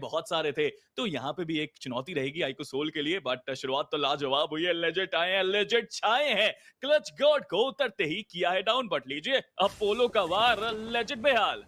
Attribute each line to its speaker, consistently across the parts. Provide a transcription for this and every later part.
Speaker 1: बहुत सारे थे, तो यहाँ पे भी एक चुनौती रहेगी आइको सोल के लिए। बट शुरुआत तो लाजवाब हुई है, लेजेंड आए हैं, लेजेंड छाए हैं। क्लच गॉड को उतरते ही किया है डाउन, बट लीजिए अपोलो का वार, लेजेंड बेहाल।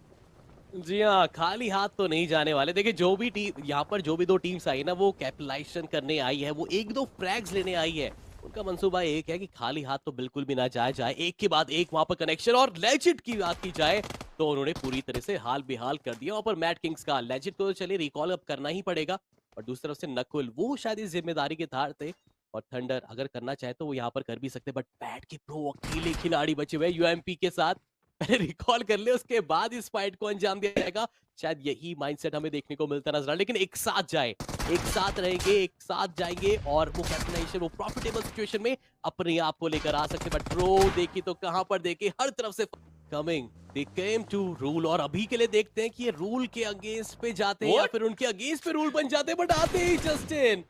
Speaker 2: जी हाँ, खाली हाथ तो नहीं जाने वाले। देखिए जो भी टीम यहाँ पर जो भी 2 टीम्स आई है ना, वो कैपिटलाइज़ेशन करने आई है, वो 1-2 फ्रैग्स लेने आई है। उनका मंसूबा एक है कि खाली हाथ तो बिल्कुल भी ना जाया जाए। एक के बाद एक वहाँ पर कनेक्शन, और लेजिट की बात की जाए तो उन्होंने पूरी तरह से हाल बेहाल कर दिया वहाँ पर मैड किंग्स का। लेजिट को तो चलिए रिकॉल अब करना ही पड़ेगा, और दूसरी तरफ से नकुल, वो शायद इस ज़िम्मेदारी के थार थे, और थंडर अगर करना चाहे तो वो यहाँ पर कर भी सकते, बट बैट के प्रो अकेले खिलाड़ी बचे हुए हैं यूएमपी के साथ। पहले रिकॉल कर ले, उसके बाद इस फाइट को अंजाम दिया जाएगा। शायद यही माइंडसेट हमें देखने को मिलता नजर आ रहा है, लेकिन एक साथ जाए, एक साथ रहेंगे, एक साथ जाएंगे, और वो कैपिटलाइजेशन, वो प्रॉफिटेबल सिचुएशन में अपने आप को लेकर आ सकते। बट प्रो देखी तो कहां पर देखे, हर तरफ से coming, they came to rule, और अभी के लिए देखते हैं कि ये रूल के अगेंस्ट पे जाते हैं या
Speaker 1: व्हाट?
Speaker 2: फिर उनके अगेंस्ट पे रूल बन जाते हैं। बट आते ही जस्टिन,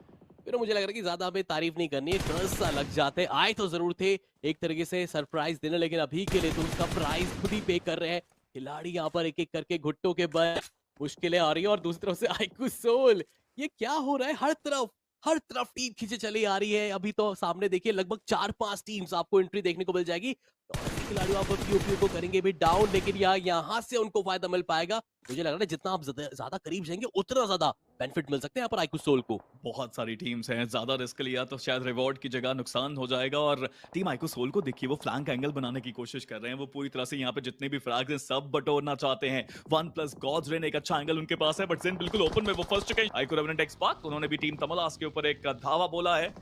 Speaker 2: फिर मुझे लग रहा है कि ज्यादा हमें तारीफ नहीं करनी है, कर्ज सा लग जाते। आए तो जरूर थे एक तरीके से सरप्राइज देने, लेकिन अभी के लिए तो उसका प्राइस खुद ही पे कर रहे हैं खिलाड़ी यहाँ पर, एक एक करके घुट्टों के बल मुश्किलें आ रही है। और दूसरी तरफ से आईकू सोल, ये क्या हो रहा है, हर तरफ टीम खींचे चली आ रही है। अभी तो सामने देखिए लगभग 4-5 टीम्स आपको एंट्री देखने को मिल जाएगी, तो ऐसे खिलाड़ी आप पीओपी को करेंगे भी डाउन, लेकिन यहाँ से उनको फायदा मिल पाएगा। मुझे लग रहा है जितना आप ज्यादा करीब जाएंगे उतना ज्यादा बेनिफिट मिल सकते हैं यहाँ पर आईकू सोल को।
Speaker 1: बहुत सारी टीम्स हैं, ज्यादा रिस्क लिया तो शायद रिवॉर्ड की जगह नुकसान हो जाएगा। और टीम आइको सोल को देखिए, वो फ्लैंक एंगल बनाने की कोशिश कर रहे हैं। वो पूरी तरह से यहाँ पे जितने भी फ्रैग्स हैं सब बटोरना चाहते हैं। वन प्लस गॉड्स रेन एक अच्छा एंगल उनके पास है, बट जिन बिल्कुल ओपन में वो फंस चुके हैं। आइको रेवेनेंट एक्सपार्क, उन्होंने भी टीम तमलास के ऊपर एक धावा बोला है।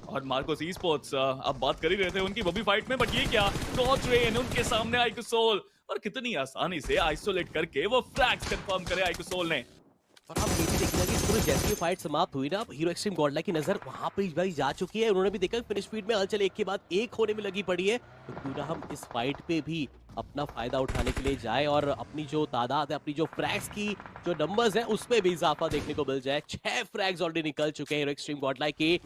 Speaker 1: और मार्कोस ई स्पोर्ट्स अब बात कर ही रहे थे उनकी, वो भी फाइट में, बट ये क्या, गॉड्स रेन उनके सामने आइको सोल, और कितनी आसानी से आइसोलेट करके वो फ्लैग्स कंफर्म करे आइको सोल ने।
Speaker 2: और आप ये भी देखना कि पूरी जैसे ही फाइट समाप्त हुई ना, अब हीरो एक्सट्रीम गॉडलाइक की नजर वहां पे भाई जा चुकी है। उन्होंने भी देखा फिनिश स्पीड में हलचल एक के बाद एक होने में लगी पड़ी है, तो क्यों ना हम इस फाइट पे भी अपना फायदा उठाने के लिए जाए, और अपनी जो तादाद है, अपनी जो फ्रैग्स की जो नंबर्स है, उसमें भी इजाफा देखने को मिल जाए। 6 फ्रैग्स ऑलरेडी निकल चुके हैं हीरो एक्सट्रीम गॉडलाइक के।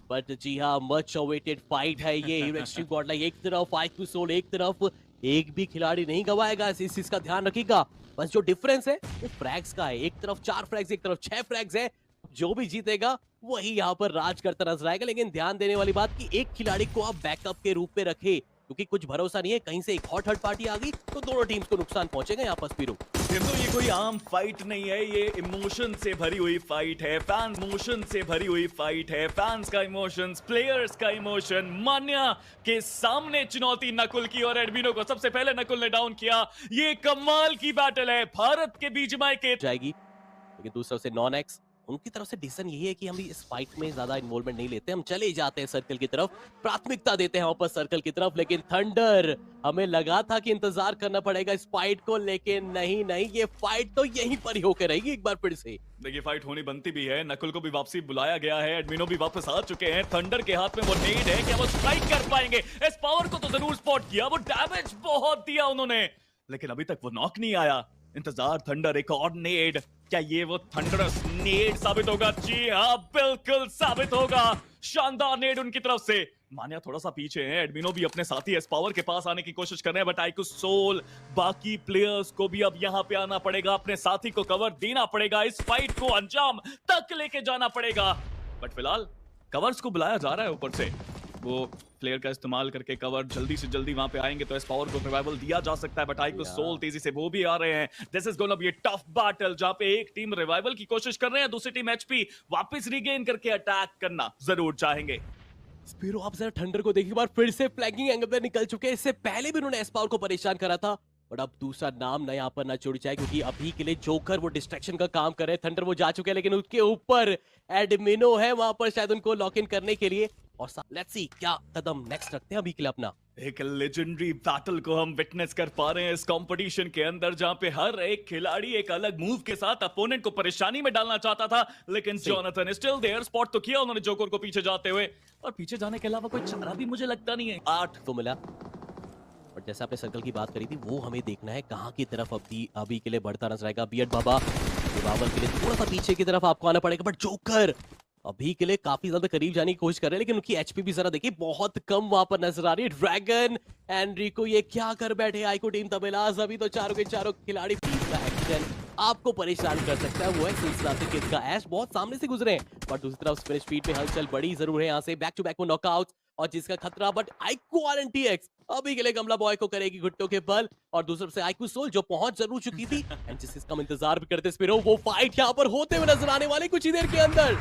Speaker 2: बट जी हाँ, मच अवेटेड फाइट है ये। हीरो एक्सट्रीम गॉडलाइक एक तरफ, आईक्यू सोल एक तरफ, एक भी खिलाड़ी नहीं गवाएगा, इस चीज का ध्यान रखिएगा। बस जो डिफरेंस है वो फ्रैग्स का है, एक तरफ 4 फ्रैग्स, एक तरफ 6 फ्रैग्स है। जो भी जीतेगा वही यहाँ पर राज करता नजर आएगा, लेकिन ध्यान देने वाली बात कि एक खिलाड़ी को आप बैकअप के रूप में रखे, क्योंकि कुछ भरोसा नहीं है, कहीं से एक हॉट पार्टी आ गई तो दोनों टीम्स को नुकसान पहुंचेगा यहाँ पर स्पीरो।
Speaker 1: तो ये कोई आम फाइट नहीं है, ये इमोशन से भरी हुई फाइट है, फैन इमोशन से भरी हुई फाइट है। फैंस का इमोशंस, प्लेयर्स का इमोशन, मान्या के सामने चुनौती नकुल की, और एडमिनो को सबसे पहले नकुल ने डाउन किया। ये कमाल की बैटल है भारत के बीजीएमआई के।
Speaker 2: जाएगी, लेकिन दूसरों से नॉन एक्स, उनकी तरफ से डिसीजन यही है कि हम इस फाइट में ज्यादा इन्वॉल्वमेंट नहीं लेते, हम चले जाते हैं सर्कल की तरफ, प्राथमिकता देते हैं वापस सर्कल की तरफ। लेकिन थंडर, हमें लगा था कि इंतजार करना पड़ेगा इस फाइट को, लेकिन नहीं, ये फाइट तो यहीं पर ही होकर रहेगी एक बार फिर से।
Speaker 1: देखिए फाइट होनी बनती भी है, नकुल को भी वापसी बुलाया गया है, एडमिनो भी वापस आ चुके हैं। थंडर के हाथ में वो नेड है, क्या वो स्ट्राइक कर पाएंगे? इस पावर को तो जरूर स्पॉट किया, वो डैमेज बहुत दिया उन्होंने, लेकिन अभी तक वो नॉक नहीं आया। इंतजार, थंडर एक और नेड, क्या ये वो थंडरस नेड साबित होगा? जी हाँ, बिल्कुल साबित होगा। शानदार नेड उनकी तरफ से। मान्या थोड़ा सा पीछे है, एडमिनो भी अपने साथी एस पावर के पास आने की कोशिश कर रहे हैं, बट आइकू सोल, बाकी प्लेयर्स को भी अब यहाँ पे आना पड़ेगा, अपने साथी को कवर देना पड़ेगा, इस फाइट को अंजाम तक लेके जाना पड़ेगा। बट फिलहाल कवर्स को बुलाया जा रहा है ऊपर से, वो प्लेयर का इस्तेमाल करके कवर जल्दी से जल्दी वहां पे आएंगे तो इस पावर को रिवाइवल दिया जा सकता है। बट आइको सोल तेजी से वो भी आ रहे हैं। This is gonna be a tough battle, जहां पे एक टीम रिवाइवल की कोशिश कर रहे हैं, दूसरी टीम एचपी वापस रिगेन करके अटैक करना जरूर चाहेंगे।
Speaker 2: स्पीरो, आप जरा थंडर को देखिए, बार फिर से फ्लैंकिंग एंगल पे निकल चुके हैं। इससे पहले भी उन्होंने एस पावर को परेशान करा था, बट अब दूसरा नाम ना यहाँ पर ना जुड़ जाए, क्योंकि अभी के लिए जोकर वो डिस्ट्रैक्शन का काम कर रहे हैं। थंडर वो जा चुके हैं, लेकिन उसके ऊपर एडमिनो है वहां पर शायद उनको लॉक इन करने के लिए। और लेट्स सी क्या कदम नेक्स्ट रखते हैं अभी के लिए अपना।
Speaker 1: एक लेजेंडरी बैटल को हम विटनेस कर पा रहे हैं इस कंपटीशन के अंदर, जहां पे हर एक खिलाड़ी एक अलग मूव के साथ अपोनेंट को परेशानी में डालना चाहता था, लेकिन जोनाथन स्टिल देयर। स्पॉट तो किया उन्होंने जोकर को पीछे जाते हुए, और पीछे जाने के अलावा कोई चारा भी मुझे लगता नहीं है।
Speaker 2: 8 तो मिला, और जैसे आपने सर्कल की बात करी थी, वो हमें देखना है कहाँ की तरफ अभी के लिए बढ़ता नजर आएगा। बियर्ड बाबा के लिए थोड़ा सा पीछे की तरफ आपको आना पड़ेगा, बट जोकर अभी के लिए काफी ज्यादा करीब जाने की कोशिश कर रहे हैं, लेकिन उनकी एचपी भी जरा देखिए बहुत कम वहां पर नजर आ रही है। ड्रैगन, एनरिको, ये क्या कर बैठे आइको टीम तबेलाज। अभी तो चारों के चारों खिलाड़ी का एक्शन आपको परेशान कर सकता है, वो है सिलसिलाती किड का ऐश। बहुत सामने से गुजरे हैं, पर दूसरी तरफ स्पेनिश स्पीड में हलचल बड़ी जरूर है यहाँ से। बैक टू बैक वो नॉकआउट और जिसका खतरा, बट आईक्यू आरएनटीएक्स अभी के लिए गमला बॉय को करेगी घुट्टों के बल। और दूसरी तरफ से आईक्यू सोल जो पहुंच जरूर चुकी थी, एंड जिस इसका हम इंतजार भी करते स्पिरो, वो फाइट यहाँ पर होते हुए नजर आने वाले कुछ ही देर के अंदर।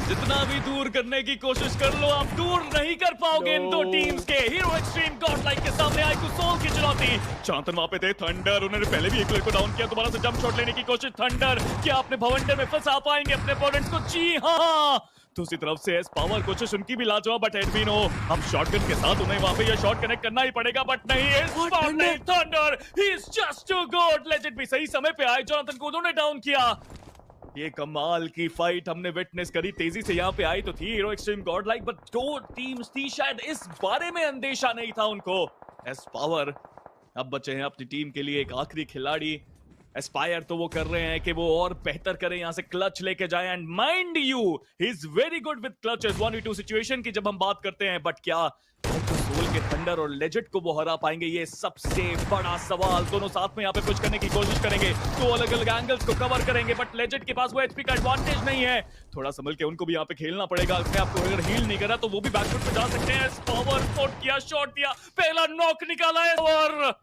Speaker 1: जितना भी दूर करने की कोशिश कर लो, आप दूर नहीं कर पाओगे इन दो टीम्स के। हीरो एक्सट्रीम गॉड लाइक के सामने आईक्यू सोल की चुनौती। चांतन वहां पे थे, थंडर उन्होंने पहले भी एक प्लेयर को डाउन किया, दोबारा से जंप शॉट लेने की कोशिश। थंडर क्या अपने भवंडर में फंसा पाएंगे अपने अपोनेंट्स को? जी हाँ। दूसरी तरफ से एस पावर कोशिश उनकी भी लाजवाब, बट एडमिनो अब शॉटगन के साथ उन्हें वहां पे ये शॉट कनेक्ट करना ही पड़ेगा, बट नहीं thunder he is just too good. Legend भी सही समय पे आए, जोनाथन को उन्होंने डाउन किया। ये कमाल की फाइट हमने विटनेस करी। तेजी से यहाँ पे आई तो थी hero extreme God like, but दो टीम्स थी, शायद इस बारे में अंदेशा नहीं था उनको। एस पावर अब बचे हैं अपनी टीम के लिए एक आखिरी खिलाड़ी। एस्पायर तो वो कर रहे हैं कि वो और बेहतर करें, यहाँ से क्लच लेके जाए। And mind you he is very good with clutches 1v2 situation की जब हम बात करते हैं, बट क्या सोल के थंडर और लेजेंड को वो हरा पाएंगे? ये सबसे बड़ा सवाल। दोनों साथ में यहाँ पे कुछ करने की कोशिश करेंगे, दो अलग अलग एंगल्स को कवर करेंगे, बट लेजेंड के पास वो एचपी का एडवांटेज नहीं है। थोड़ा संभल के उनको भी यहाँ पे खेलना पड़ेगा। अपने आपको अगर हील नहीं करा तो वो भी बैकफुट पे जा सकते हैं। पावर स्पॉट किया, शॉट दिया, पहला नॉक निकाला है और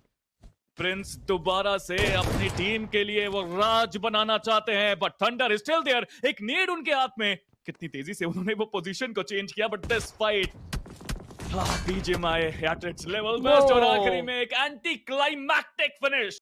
Speaker 1: प्रिंस दोबारा से अपनी टीम के लिए वो राज बनाना चाहते हैं, but thunder is still there. एक नीड उनके हाथ में, कितनी तेजी से उन्होंने वो पोजीशन को चेंज किया, but this fight BGMI at its level best और आखिरी में एक एंटी क्लाइमैक्टिक फिनिश।